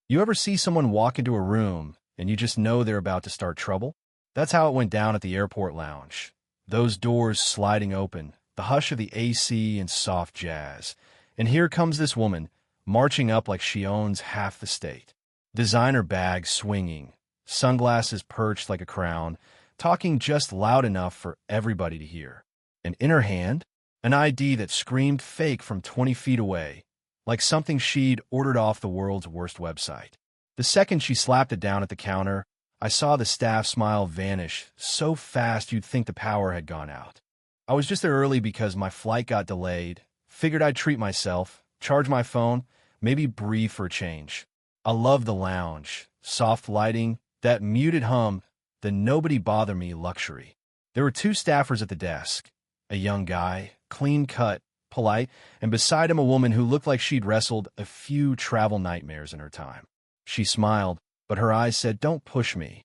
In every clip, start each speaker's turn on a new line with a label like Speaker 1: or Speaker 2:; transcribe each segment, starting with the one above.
Speaker 1: You ever see someone walk into a room and you just know they're about to start trouble? That's how it went down at the airport lounge. Those doors sliding open, the hush of the AC and soft jazz. And here comes this woman, marching up like she owns half the state. Designer bags swinging, sunglasses perched like a crown, talking just loud enough for everybody to hear. And in her hand, an ID that screamed fake from 20 feet away, like something she'd ordered off the world's worst website. The second she slapped it down at the counter, I saw the staff smile vanish so fast you'd think the power had gone out. I was just there early because my flight got delayed, figured I'd treat myself, charge my phone, maybe breathe for a change. I love the lounge, soft lighting, that muted hum, the nobody bother me luxury. There were two staffers at the desk, a young guy, clean-cut, polite, and beside him a woman who looked like she'd wrestled a few travel nightmares in her time. She smiled, but her eyes said, "Don't push me."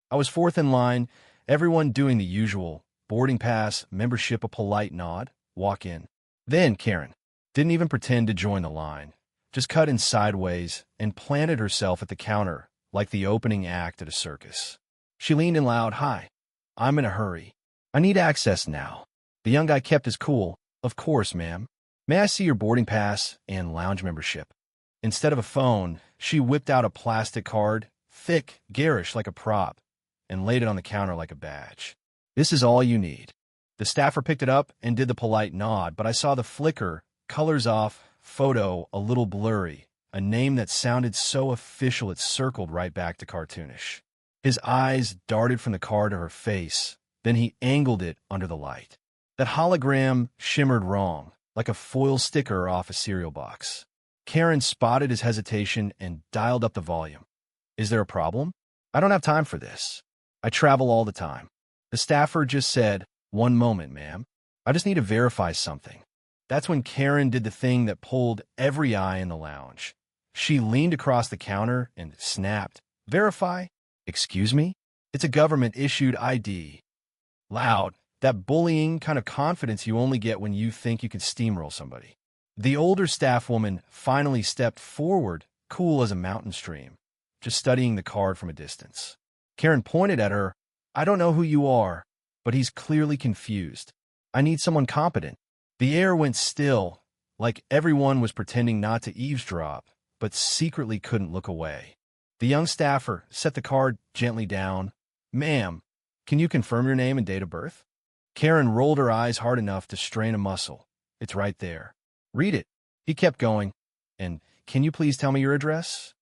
Speaker 1: I was fourth in line, everyone doing the usual, boarding pass, membership, a polite nod, walk in. Then Karen didn't even pretend to join the line, just cut in sideways and planted herself at the counter like the opening act at a circus. She leaned in loud, "Hi, I'm in a hurry. I need access now." The young guy kept his cool. "Of course, ma'am. May I see your boarding pass and lounge membership?" Instead of a phone, she whipped out a plastic card, thick, garish like a prop, and laid it on the counter like a badge. "This is all you need." The staffer picked it up and did the polite nod, but I saw the flicker, colors off, photo a little blurry, a name that sounded so official it circled right back to cartoonish. His eyes darted from the card to her face, then he angled it under the light. That hologram shimmered wrong, like a foil sticker off a cereal box. Karen spotted his hesitation and dialed up the volume. "Is there a problem? I don't have time for this. I travel all the time." The staffer just said, "One moment, ma'am. I just need to verify something." That's when Karen did the thing that pulled every eye in the lounge. She leaned across the counter and snapped, "Verify? Excuse me? It's a government-issued ID." Loud, that bullying kind of confidence you only get when you think you can steamroll somebody. The older staff woman finally stepped forward, cool as a mountain stream, just studying the card from a distance. Karen pointed at her, "I don't know who you are, but he's clearly confused. I need someone competent." The air went still, like everyone was pretending not to eavesdrop, but secretly couldn't look away. The young staffer set the card gently down. "Ma'am, can you confirm your name and date of birth?" Karen rolled her eyes hard enough to strain a muscle. "It's right there." "Read it." He kept going. "And can you please tell me your address?"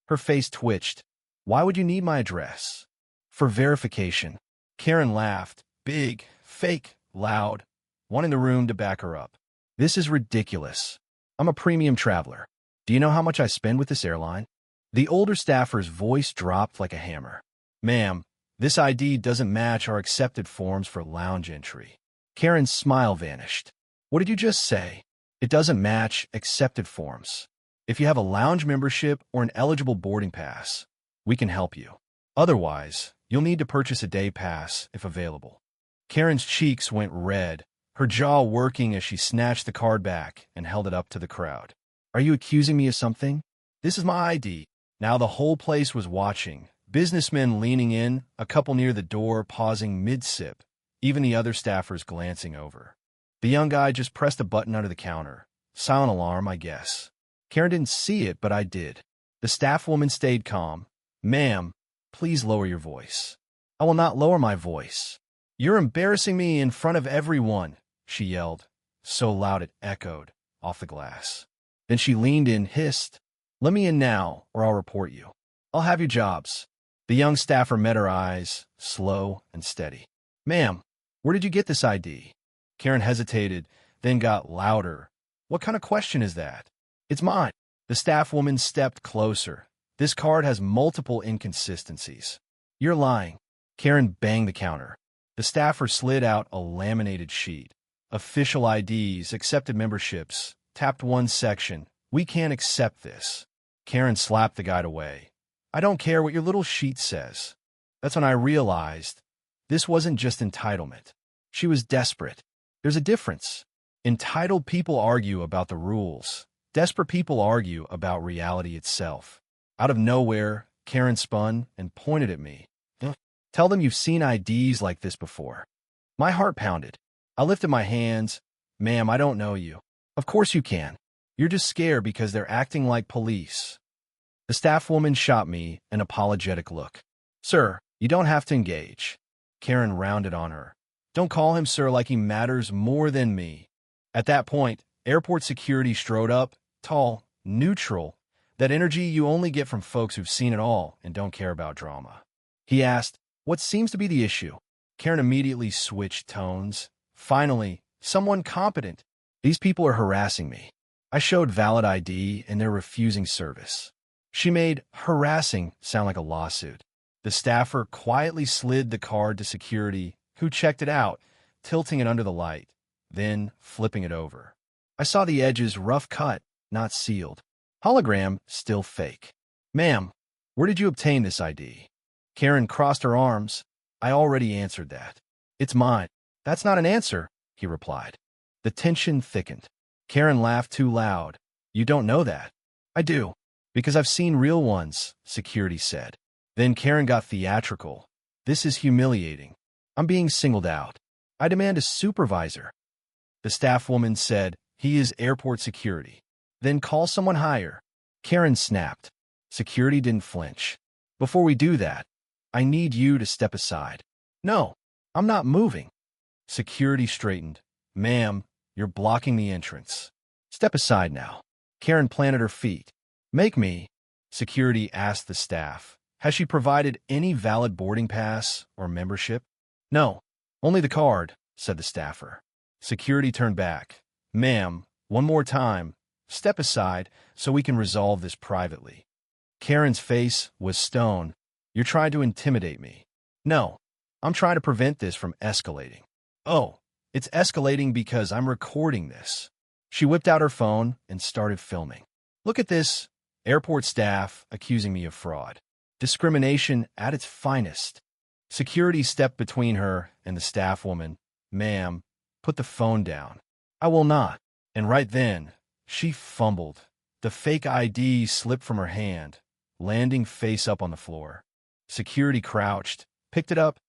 Speaker 1: Her face twitched. "Why would you need my address?" "For verification." Karen laughed, big, fake, loud, wanting the room to back her up. "This is ridiculous. I'm a premium traveler. Do you know how much I spend with this airline?" The older staffer's voice dropped like a hammer. "Ma'am, this ID doesn't match our accepted forms for lounge entry." Karen's smile vanished. "What did you just say?" "It doesn't match accepted forms. If you have a lounge membership or an eligible boarding pass, we can help you. Otherwise, you'll need to purchase a day pass if available." Karen's cheeks went red, her jaw working as she snatched the card back and held it up to the crowd. "Are you accusing me of something? This is my ID." Now the whole place was watching, businessmen leaning in, a couple near the door pausing mid-sip, even the other staffers glancing over. The young guy just pressed a button under the counter. Silent alarm, I guess. Karen didn't see it, but I did. The staff woman stayed calm. "Ma'am, please lower your voice." "I will not lower my voice. You're embarrassing me in front of everyone," she yelled, so loud it echoed off the glass. Then she leaned in, hissed, "Let me in now, or I'll report you. I'll have your jobs." The young staffer met her eyes, slow and steady. "Ma'am, where did you get this ID?" Karen hesitated, then got louder. "What kind of question is that?" "It's mine." The staff woman stepped closer. "This card has multiple inconsistencies." "You're lying." Karen banged the counter. The staffer slid out a laminated sheet. "Official IDs, accepted memberships." Tapped one section. "We can't accept this." Karen slapped the guide away. "I don't care what your little sheet says." That's when I realized this wasn't just entitlement. She was desperate. There's a difference. Entitled people argue about the rules. Desperate people argue about reality itself. Out of nowhere, Karen spun and pointed at me. "Huh? Tell them you've seen IDs like this before." My heart pounded. I lifted my hands. "Ma'am, I don't know you." "Of course you can. You're just scared because they're acting like police." The staff woman shot me an apologetic look. "Sir, you don't have to engage." Karen rounded on her. "Don't call him sir like he matters more than me." At that point, airport security strode up, tall, neutral, that energy you only get from folks who've seen it all and don't care about drama. He asked, "What seems to be the issue?" Karen immediately switched tones. "Finally, someone competent. These people are harassing me. I showed valid ID and they're refusing service." She made harassing sound like a lawsuit. The staffer quietly slid the card to security, who checked it out, tilting it under the light, then flipping it over. I saw the edges rough cut, not sealed. Hologram still fake. "Ma'am, where did you obtain this ID?" Karen crossed her arms. "I already answered that." "It's mine." "That's not an answer," he replied. The tension thickened. Karen laughed too loud. "You don't know that." "I do, because I've seen real ones," security said. Then Karen got theatrical. "This is humiliating. I'm being singled out. I demand a supervisor." The staff woman said, "He is airport security." "Then call someone higher." Karen snapped. Security didn't flinch. "Before we do that, I need you to step aside." "No, I'm not moving." Security straightened. "Ma'am, you're blocking the entrance. Step aside now." Karen planted her feet. "Make me." Security asked the staff, "Has she provided any valid boarding pass or membership?" "No, only the card," said the staffer. Security turned back. "Ma'am, one more time. Step aside so we can resolve this privately." Karen's face was stone. "You're trying to intimidate me." "No, I'm trying to prevent this from escalating." "Oh, it's escalating because I'm recording this." She whipped out her phone and started filming. "Look at this. Airport staff accusing me of fraud. Discrimination at its finest." Security stepped between her and the staff woman. "Ma'am, put the phone down." "I will not." And right then, she fumbled. The fake ID slipped from her hand, landing face up on the floor. Security crouched, picked it up,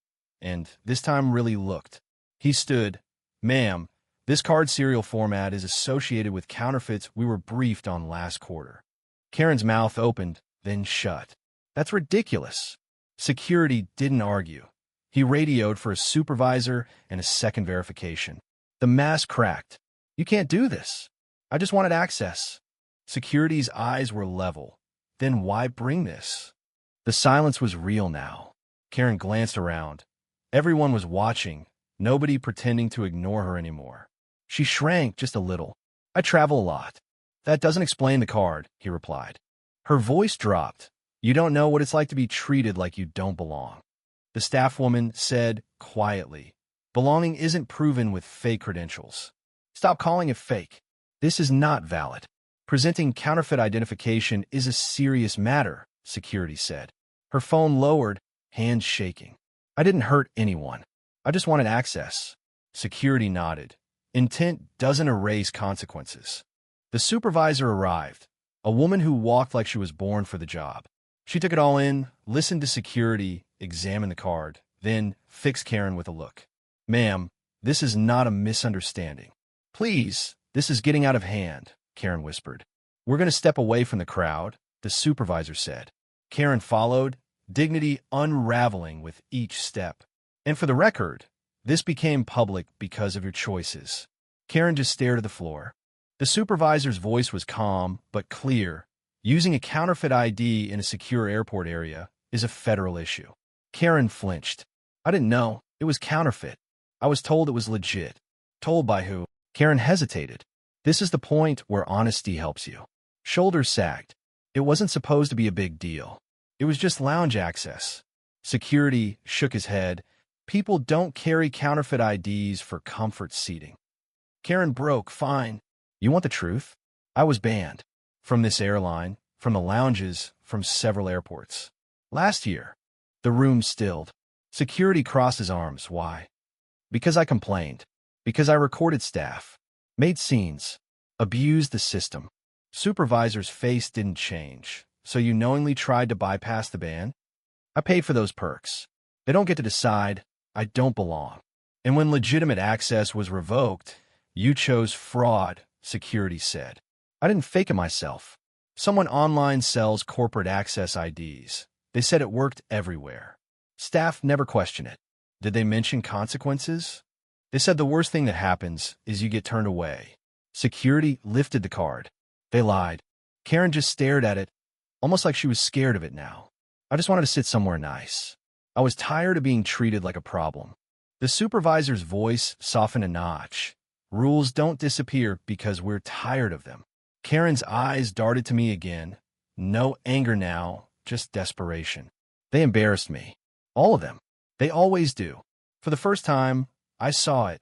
Speaker 1: and this time really looked. He stood. "Ma'am, this card serial format is associated with counterfeits we were briefed on last quarter." Karen's mouth opened, then shut. "That's ridiculous." Security didn't argue. He radioed for a supervisor and a second verification. The mask cracked. "You can't do this. I just wanted access." Security's eyes were level. Then why bring this? The silence was real now. Karen glanced around. Everyone was watching, nobody pretending to ignore her anymore. She shrank just a little. "I travel a lot." "That doesn't explain the card," he replied. Her voice dropped. "You don't know what it's like to be treated like you don't belong." The staff woman said quietly, "Belonging isn't proven with fake credentials. Stop calling it fake. This is not valid. Presenting counterfeit identification is a serious matter," security said. Her phone lowered, hands shaking. "I didn't hurt anyone. I just wanted access." Security nodded. Intent doesn't erase consequences. The supervisor arrived, a woman who walked like she was born for the job. She took it all in, listened to security, examined the card, then fixed Karen with a look. "Ma'am, this is not a misunderstanding." "Please, this is getting out of hand," Karen whispered. "We're going to step away from the crowd," the supervisor said. Karen followed, dignity unraveling with each step. "And for the record, this became public because of your choices." Karen just stared at the floor. The supervisor's voice was calm but clear. "Using a counterfeit ID in a secure airport area is a federal issue." Karen flinched. "I didn't know. It was counterfeit. I was told it was legit." "Told by who?" Karen hesitated. This is the point where honesty helps you. Shoulders sagged. It wasn't supposed to be a big deal. It was just lounge access. Security shook his head. "People don't carry counterfeit IDs for comfort seating." Karen broke. "Fine. You want the truth? I was banned. From this airline, from the lounges, from several airports. Last year." The room stilled. Security crossed his arms. "Why?" "Because I complained. Because I recorded staff. Made scenes. Abused the system." Supervisor's face didn't change. So you knowingly tried to bypass the ban? I paid for those perks. They don't get to decide. I don't belong. And when legitimate access was revoked, you chose fraud, security said. I didn't fake it myself. Someone online sells corporate access IDs. They said it worked everywhere. Staff never question it. Did they mention consequences? They said the worst thing that happens is you get turned away. Security lifted the card. They lied. Karen just stared at it, almost like she was scared of it now. I just wanted to sit somewhere nice. I was tired of being treated like a problem. The supervisor's voice softened a notch. Rules don't disappear because we're tired of them. Karen's eyes darted to me again. No anger now, just desperation. They embarrassed me. All of them. They always do. For the first time, I saw it.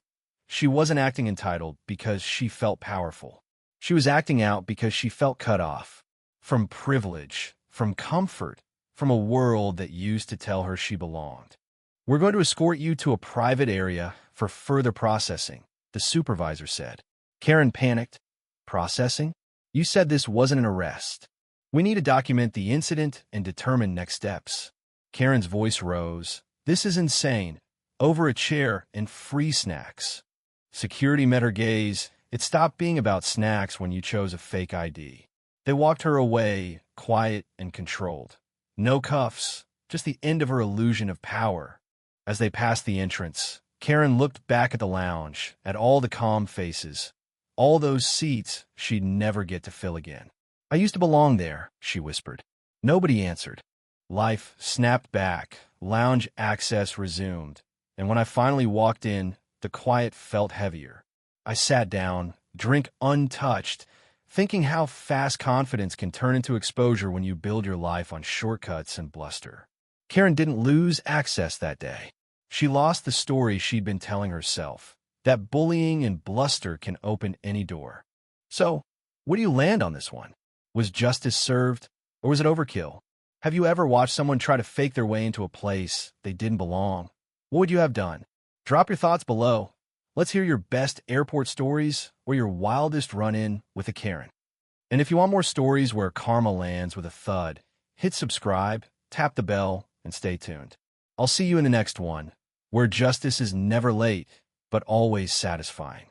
Speaker 1: She wasn't acting entitled because she felt powerful. She was acting out because she felt cut off. From privilege, from comfort, from a world that used to tell her she belonged. We're going to escort you to a private area for further processing, the supervisor said. Karen panicked. Processing? You said this wasn't an arrest. We need to document the incident and determine next steps. Karen's voice rose. This is insane. Over a chair and free snacks. Security met her gaze. It stopped being about snacks when you chose a fake ID. They walked her away, quiet and controlled. No cuffs, just the end of her illusion of power. As they passed the entrance, Karen looked back at the lounge, at all the calm faces, all those seats she'd never get to fill again. I used to belong there, she whispered. Nobody answered. Life snapped back, lounge access resumed, and when I finally walked in, the quiet felt heavier. I sat down, drink untouched, thinking how fast confidence can turn into exposure when you build your life on shortcuts and bluster. Karen didn't lose access that day. She lost the story she'd been telling herself, that bullying and bluster can open any door. So, where do you land on this one? Was justice served, or was it overkill? Have you ever watched someone try to fake their way into a place they didn't belong? What would you have done? Drop your thoughts below. Let's hear your best airport stories or your wildest run-in with a Karen. And if you want more stories where karma lands with a thud, hit subscribe, tap the bell, and stay tuned. I'll see you in the next one, where justice is never late, but always satisfying.